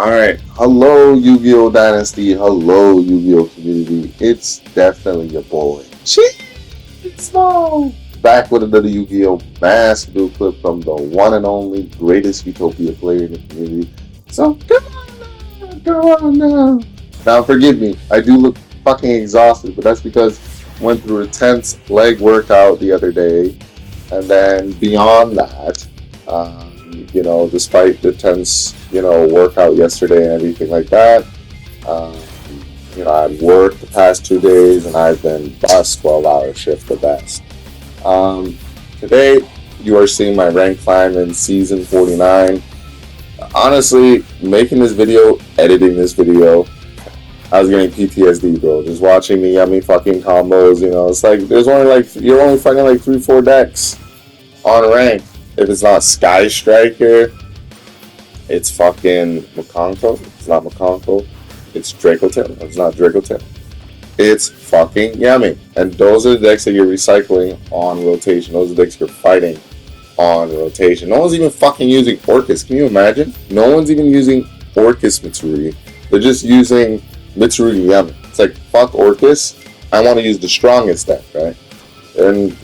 Alright, hello Yu-Gi-Oh! Dynasty, hello Yu-Gi-Oh! Community. It's definitely your boy, Cheesemo! Back with another Yu-Gi-Oh! Master Duel clip from the one and only greatest Utopia player in the community. So, come on now. Now, forgive me, I do look fucking exhausted, but that's because I went through a tense leg workout the other day, and then beyond that, despite the tense, workout yesterday and everything like that, um, I've worked the past 2 days and I've been bust 12-hour shift the best. Today, you are seeing my rank climb in season 49. Honestly, making this video, editing this video, I was getting PTSD, bro. Just watching the yummy fucking combos, it's like you're only fighting like 3-4 decks on rank. If it's not Sky Striker, it's fucking McConko. It's not McConko. It's Dracotin. It's not Dracotin. It's fucking yummy. And those are the decks that you're recycling on rotation. Those are the decks you're fighting on rotation. No one's even fucking using Orcus. Can you imagine? No one's even using Orcus Mitsurugi. They're just using Mitsurugi Yummy. It's like, fuck Orcus. I want to use the strongest deck, right? And,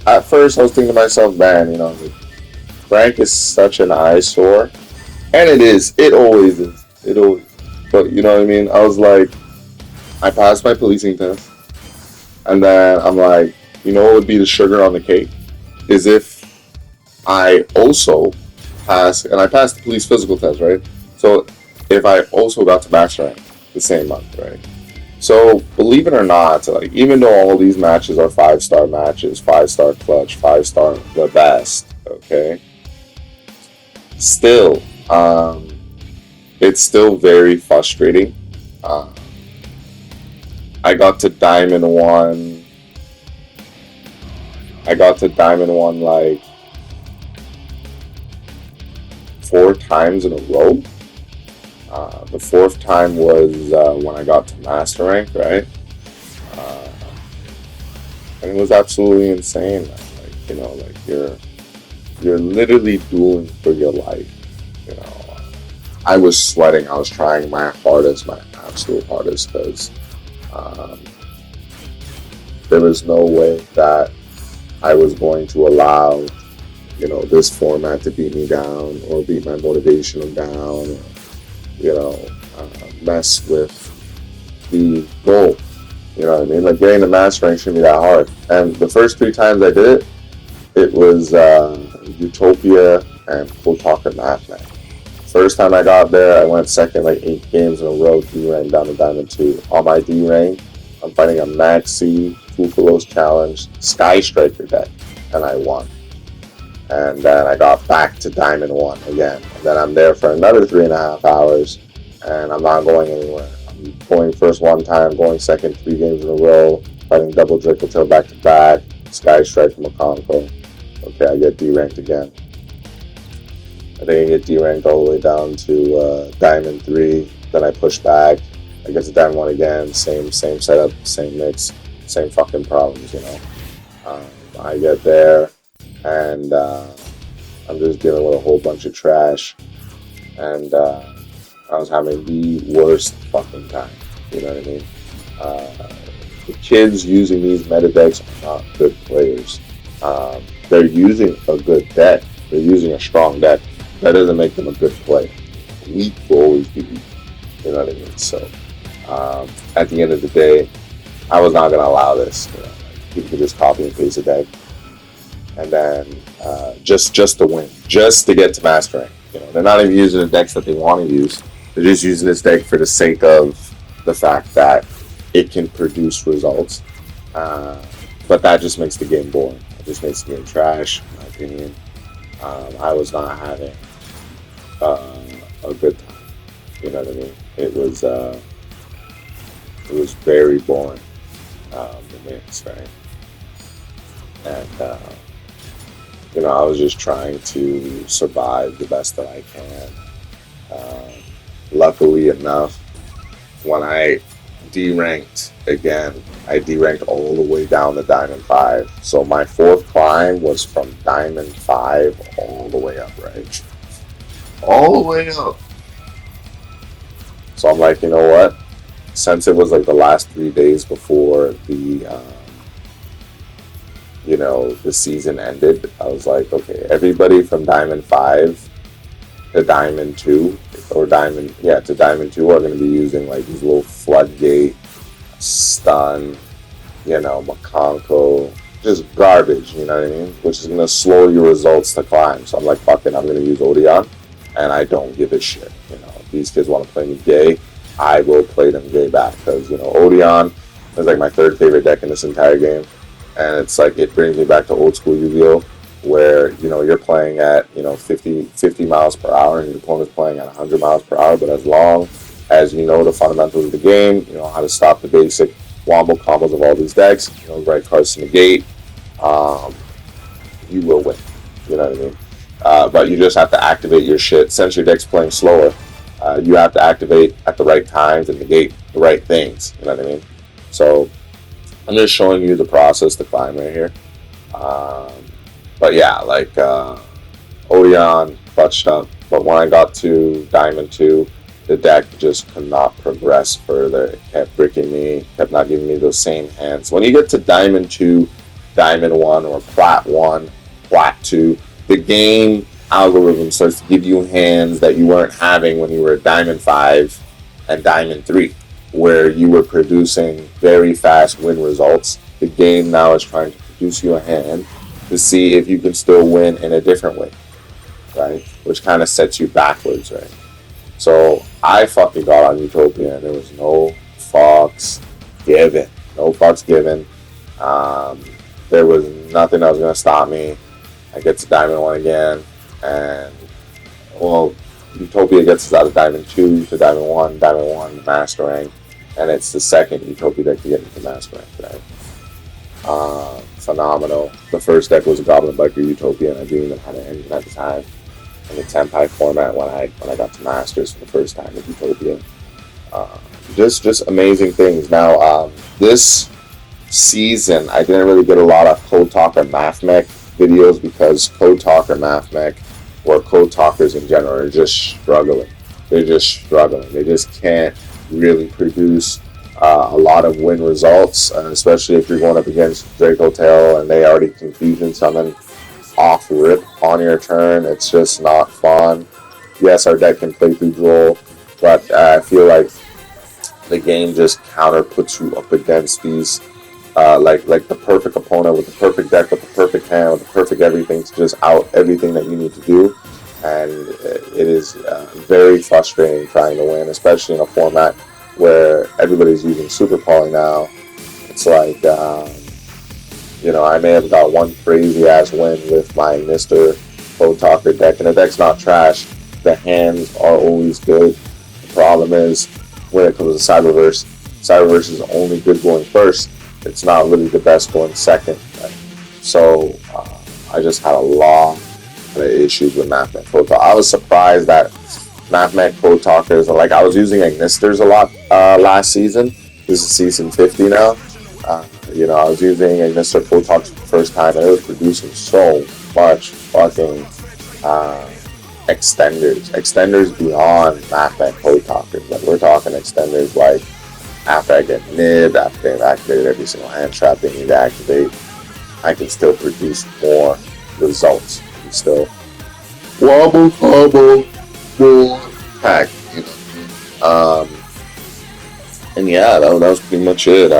at first I was thinking to myself, man, rank is such an eyesore. And it is. It always is. It always. But you know what I mean? I was like, I passed my policing test. And then I'm like, what would be the sugar on the cake? Is if I also pass, and I passed the police physical test, right? So if I also got to master rank the same month, right? So believe it or not, even though all these matches are 5-star matches, 5-star clutch, 5-star the best, okay? Still, it's still very frustrating. I got to Diamond 1. Like 4 times in a row. The 4th time was when I got to master rank, right? And it was absolutely insane. You're literally dueling for your life. I was sweating. I was trying my hardest, my absolute hardest, because there was no way that I was going to allow, this format to beat me down or beat my motivation down. Mess with the goal. You know what I mean? Like, getting the master rank shouldn't be that hard. And the first 3 times I did it, it was Utopia and Kotaka Math Man. First time I got there, I went second like 8 games in a row, D-rank down to Diamond 2. On my D-rank, I'm fighting a Maxi, Fukulos Challenge, Sky Striker deck, and I won. And then I got back to Diamond 1 again. And then I'm there for another 3.5 hours, and I'm not going anywhere. I'm going first 1 time, going second 3 games in a row, fighting double Dracotail back to back, Sky Striker McConko. Okay, I get D-ranked again. I think I get D-ranked all the way down to Diamond 3. Then I push back. I get to Diamond 1 again. Same setup, same mix, same fucking problems, I get there, and I'm just dealing with a whole bunch of trash. And I was having the worst fucking time. You know what I mean? The kids using these meta decks are not good players. They're using a good deck. They're using a strong deck. That doesn't make them a good player. Weak will always be weak. You know what I mean? So, at the end of the day, I was not going to allow this. People could just copy and paste a deck. And then, just to win. Just to get to master rank. They're not even using the decks that they want to use. They're just using this deck for the sake of the fact that it can produce results. But that just makes the game boring. It just makes the game trash, in my opinion. I was not having a good time. You know what I mean? It was very boring, the mix, right? And I was just trying to survive the best that I can. Luckily enough, when I D-ranked again, I D-ranked all the way down to Diamond 5. So my 4th climb was from Diamond 5 all the way up, right? All the way up. So I'm like, you know what? Since it was like the last 3 days before the the season ended, I was like, okay, everybody from Diamond 5 to Diamond 2 or to Diamond 2 are going to be using like these little floodgate, stun, McConko, just garbage, you know what I mean? Which is going to slow your results to climb. So I'm like, fuck it, I'm going to use Odion, and I don't give a shit. If these kids want to play me gay, I will play them gay back, because, Odion is like my third favorite deck in this entire game. And it's like, it brings me back to old school Yu-Gi-Oh! Where, you're playing at, 50 miles per hour and your opponent's playing at 100 miles per hour. But as long as you know the fundamentals of the game, you know how to stop the basic wombo combos of all these decks, right cards to negate, you will win. You know what I mean? But you just have to activate your shit. Since your deck's playing slower, you have to activate at the right times and negate the right things. You know what I mean? So I'm just showing you the process to climb right here. But yeah, like Odion clutched up. But when I got to Diamond 2, the deck just could not progress further. It kept bricking me, kept not giving me those same hands. When you get to Diamond 2, Diamond 1, or Plat 1, Plat 2, the game algorithm starts to give you hands that you weren't having when you were at Diamond 5 and Diamond 3, where you were producing very fast win results. The game now is trying to produce you a hand to see if you can still win in a different way, right? Which kind of sets you backwards, right? So I fucking got on Utopia and there was no fucks given. No fucks given. There was nothing that was going to stop me. I get to Diamond 1 again, and, well, Utopia gets us out of Diamond 2 to Diamond 1, Master Rank, and it's the second Utopia deck to get into Master Rank, right? Phenomenal. The first deck was a Goblin Biker Utopia, and I didn't even have an engine at the time. In the Tenpai format, when I got to Masters for the first time with Utopia. Just amazing things. Now, this season, I didn't really get a lot of Code Talk or Math Mech videos, because Code Talk or Math Mech, or Code Talkers in general, are just struggling. They're just struggling. They just can't really produce a lot of win results, especially if you're going up against Draco Tail and they already Confusion Summon off rip on your turn. It's just not fun. Yes, our deck can play through Duel, but I feel like the game just counter puts you up against these like the perfect opponent with the perfect deck, with the perfect hand, with the perfect everything to just out everything that you need to do. And it is very frustrating trying to win, especially in a format where everybody's using Super Poly now. It's like, I may have got one crazy ass win with my Mr. Code Talker deck, and the deck's not trash. The hands are always good. The problem is, when it comes to Cyberverse is only good going first. It's not really the best going second. Right? So I just had a lot of issues with MathMech Code Talker. I was surprised that MathMech Code Talkers, like, I was using Ignisters a lot last season. This is season 50 now. I was using Ignister Code Talkers for the first time, and it was producing so much fucking extenders beyond MathMech Code Talkers. Like, we're talking extenders like after I get nibbed, after they've activated every single hand trap they need to activate, I can still produce more results. And still wobble, hobble, more pack, and yeah, that was pretty much it.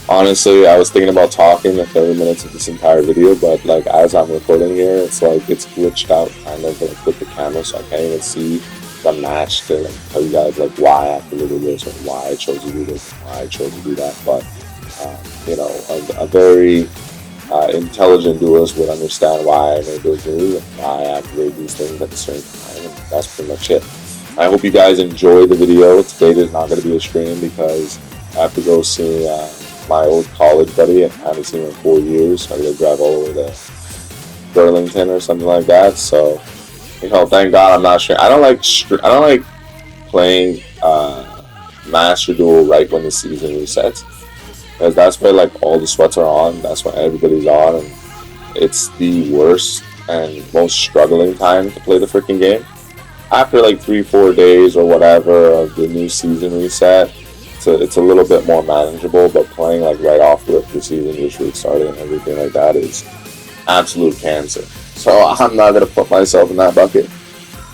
Honestly, I was thinking about talking the 30 minutes of this entire video, but like, as I'm recording here, it's like it's glitched out kind of like with the camera, so I can't even see the match to like tell you guys like why I activated this or why I chose to do this and why I chose to do that. But a very intelligent duelist would understand why I made those moves and why I activated these things at a certain time, and that's pretty much it. I hope you guys enjoyed the video. Today there's not going to be a stream because I have to go see my old college buddy. I haven't seen him in 4 years. I gotta drive all the way to Burlington or something like that. So, thank God I'm not sure. I don't like playing Master Duel right when the season resets, because that's where like all the sweats are on. That's when everybody's on, and it's the worst and most struggling time to play the freaking game. after like 3-4 days or whatever of the new season reset, it's a little bit more manageable. But playing like right off the season just restarted and everything like that is absolute cancer. So I'm not gonna put myself in that bucket.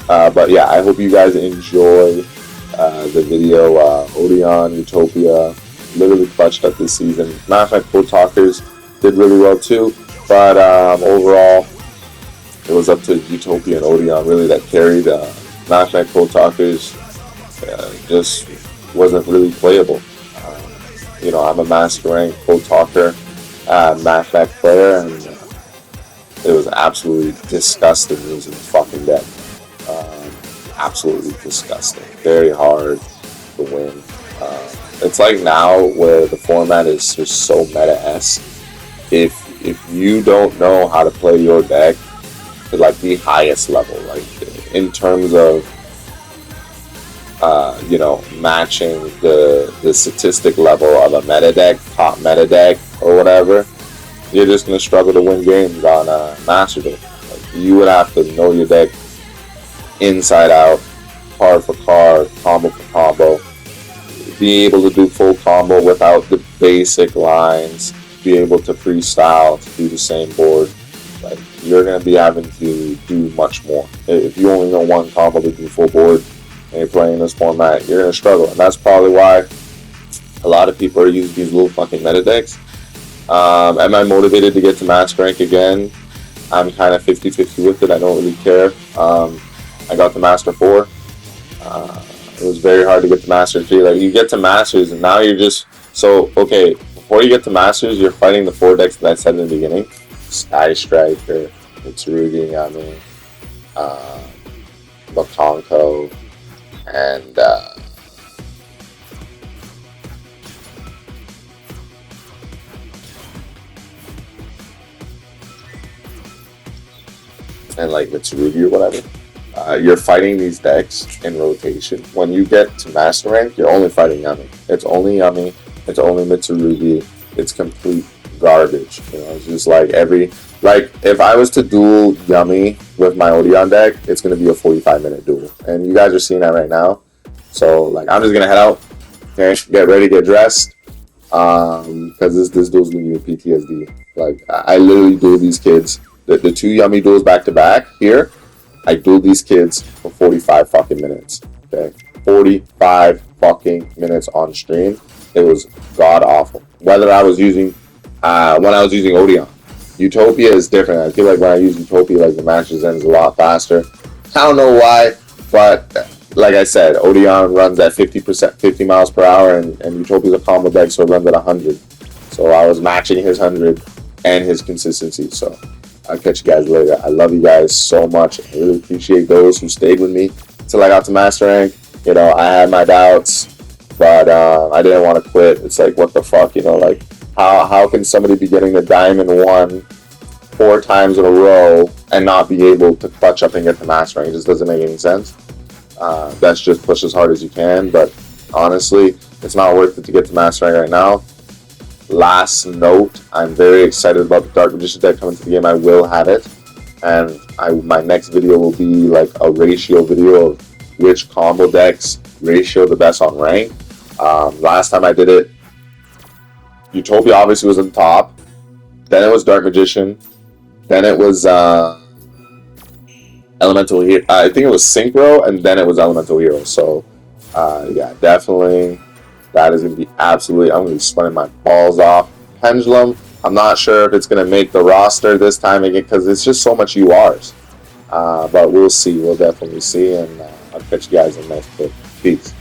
But yeah, I hope you guys enjoy the video. Odion, Utopia, literally clutched up this season. Matter of fact, Pro Talkers did really well too. But overall, it was up to Utopia and Odion really that carried. Matter of fact, Pro Talkers just wasn't really playable. You know, I'm a master rank Pro Talker Matter of fact player, and it was absolutely disgusting using the fucking deck. Absolutely disgusting. Very hard to win. It's like now where the format is just so meta-esque. If you don't know how to play your deck at like the highest level, like in terms of you know, matching the statistic level of a meta deck, top meta deck or whatever, you're just gonna struggle to win games on Master Duel. Like, you would have to know your deck inside out, card for card, combo for combo, be able to do full combo without the basic lines, be able to freestyle to do the same board. Like, you're going to be having to do much more. If you only know one combo to do full board and you're playing this format, you're going to struggle. And that's probably why a lot of people are using these little fucking meta decks. Am I motivated to get to max rank again? I'm kind of 50-50 with it. I don't really care. I got to Master 4. It was very hard to get to Master 3. Like, you get to Masters, and now you're just... So, okay, before you get to Masters, you're fighting the 4 decks that I said in the beginning. Sky Striker, Mitsurugi, Bakonko, and... and like Mitsurugi or whatever. You're fighting these decks in rotation. When you get to Master Rank, you're only fighting Yummy. It's only Yummy. It's only Mitsurugi. It's complete garbage. You know, it's just like if I was to duel Yummy with my Odion deck, it's gonna be a 45-minute duel, and you guys are seeing that right now. So like, I'm just gonna head out, okay, get ready, get dressed, because this duel's gonna give me PTSD. Like, I literally duel these kids. The 2 Yummy duels back to back here. I dueled these kids for 45 fucking minutes. Okay, 45 fucking minutes on stream. It was god awful. Whether I was using when I was using Odion, Utopia is different. I feel like when I use Utopia, like the matches ends a lot faster. I don't know why, but like I said, Odion runs at 50 miles per hour, and Utopia's a combo deck, so it runs at 100. So I was matching his 100 and his consistency. So I'll catch you guys later. I love you guys so much. I really appreciate those who stayed with me until I got to Master Rank. You know, I had my doubts, but I didn't want to quit. It's like, what the fuck, you know, like, how can somebody be getting the Diamond 1 4 times in a row and not be able to clutch up and get to Master Rank? It just doesn't make any sense. That's just push as hard as you can, but honestly, it's not worth it to get to Master Rank right now. Last note, I'm very excited about the Dark Magician deck coming to the game. I will have it, and my next video will be like a ratio video of which combo decks ratio the best on rank. Last time I did it, Utopia obviously was on top, then it was Dark Magician, then it was Elemental Hero. I think it was Synchro, and then it was Elemental Hero. So yeah, definitely. That is going to be absolutely... I'm going to be spinning my balls off. Pendulum, I'm not sure if it's going to make the roster this time again, because it's just so much URs. But we'll see. We'll definitely see. And I'll catch you guys in the next clip. Peace.